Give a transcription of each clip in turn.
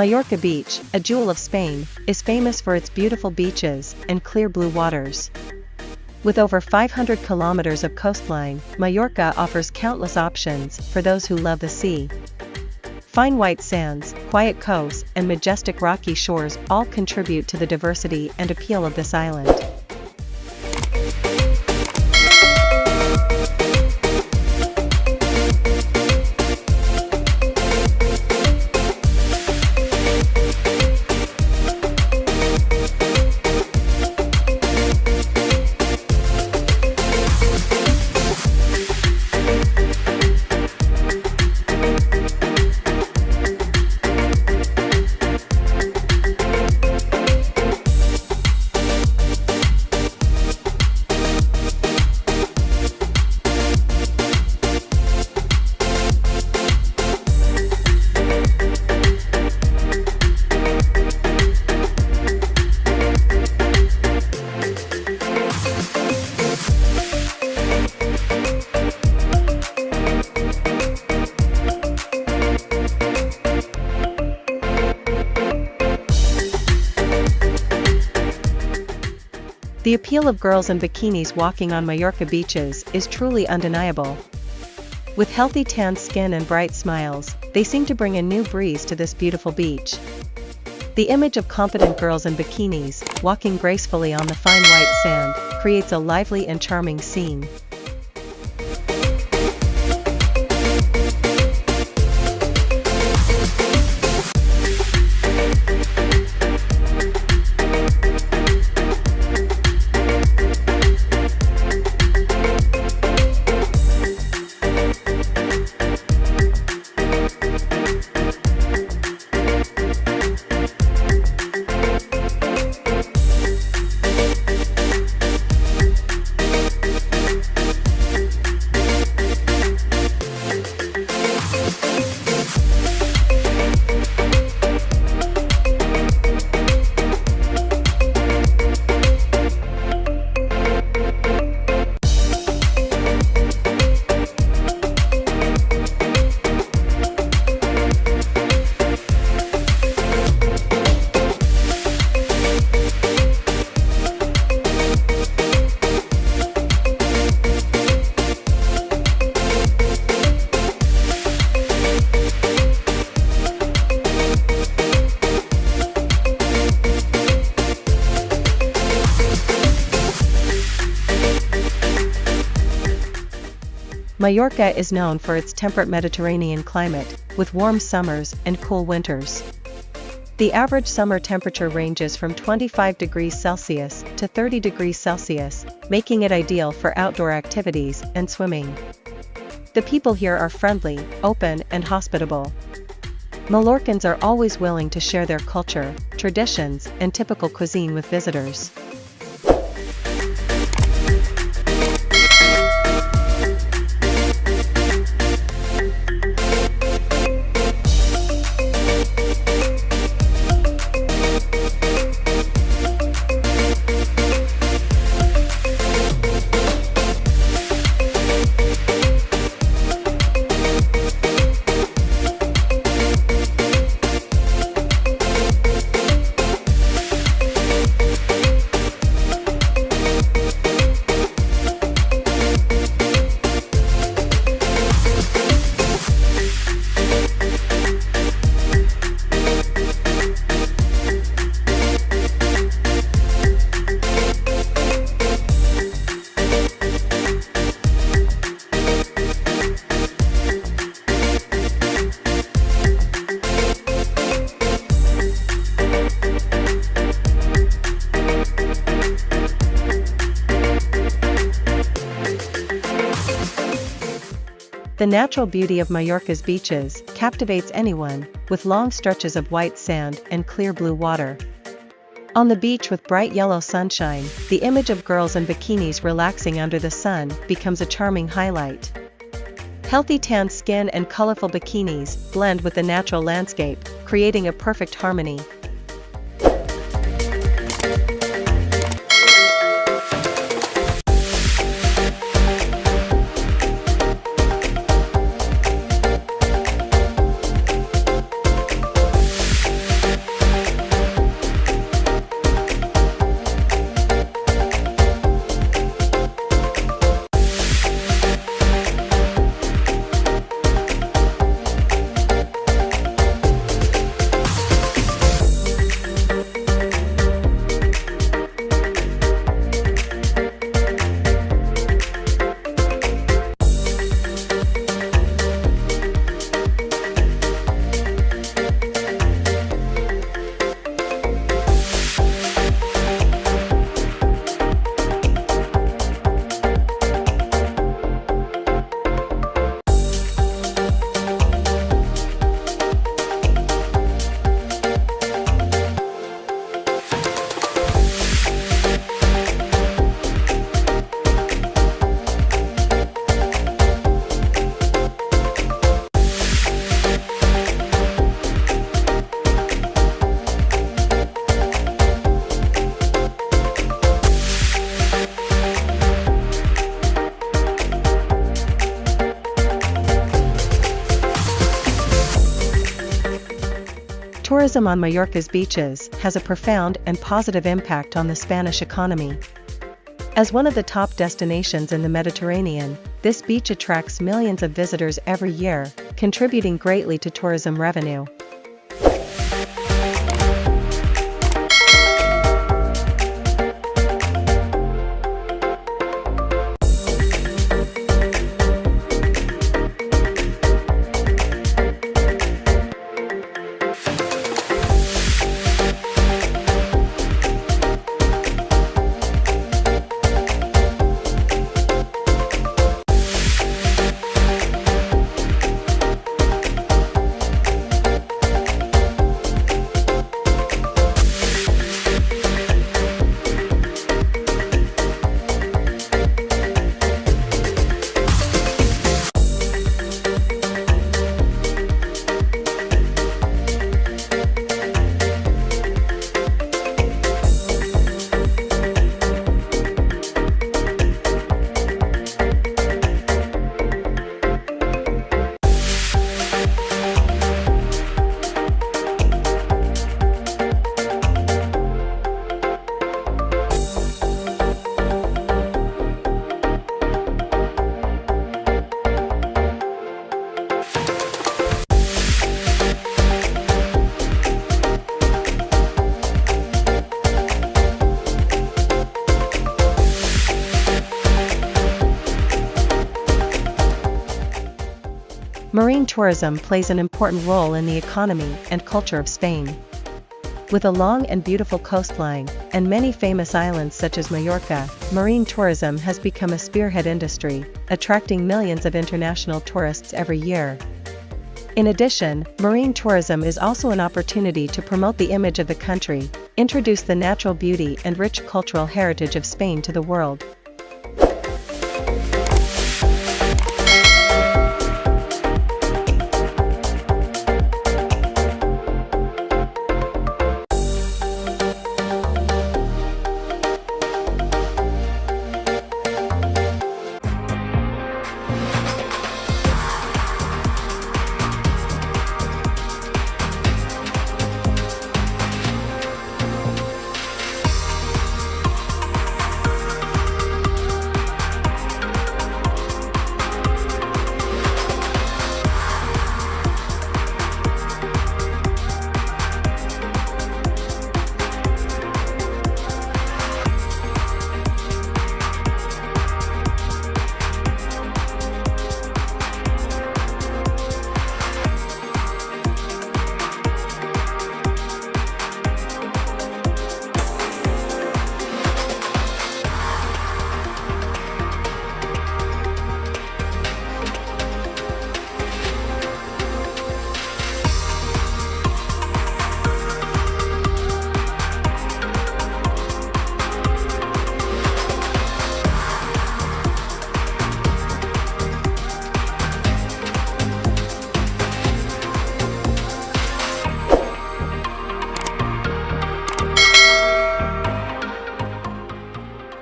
Mallorca Beach, a jewel of Spain, is famous for its beautiful beaches and clear blue waters. With over 500 kilometers of coastline, Mallorca offers countless options for those who love the sea. Fine white sands, quiet coasts, and majestic rocky shores all contribute to the diversity and appeal of this island. The appeal of girls in bikinis walking on Mallorca beaches is truly undeniable. With healthy tanned skin and bright smiles, they seem to bring a new breeze to this beautiful beach. The image of confident girls in bikinis, walking gracefully on the fine white sand, creates a lively and charming scene. Mallorca is known for its temperate Mediterranean climate, with warm summers and cool winters. The average summer temperature ranges from 25 degrees Celsius to 30 degrees Celsius, making it ideal for outdoor activities and swimming. The people here are friendly, open, and hospitable. Mallorcans are always willing to share their culture, traditions, and typical cuisine with visitors. The natural beauty of Mallorca's beaches captivates anyone, with long stretches of white sand and clear blue water. On the beach with bright yellow sunshine, the image of girls in bikinis relaxing under the sun becomes a charming highlight. Healthy tanned skin and colorful bikinis blend with the natural landscape, creating a perfect harmony. Tourism on Mallorca's beaches has a profound and positive impact on the Spanish economy. As one of the top destinations in the Mediterranean, this beach attracts millions of visitors every year, contributing greatly to tourism revenue. Marine tourism plays an important role in the economy and culture of Spain. With a long and beautiful coastline, and many famous islands such as Mallorca, marine tourism has become a spearhead industry, attracting millions of international tourists every year. In addition, marine tourism is also an opportunity to promote the image of the country, introduce the natural beauty and rich cultural heritage of Spain to the world.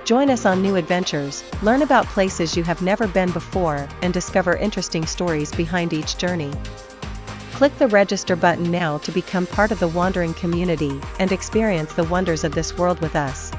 Join us on new adventures, learn about places you have never been before, and discover interesting stories behind each journey. Click the register button now to become part of the wandering community and experience the wonders of this world with us.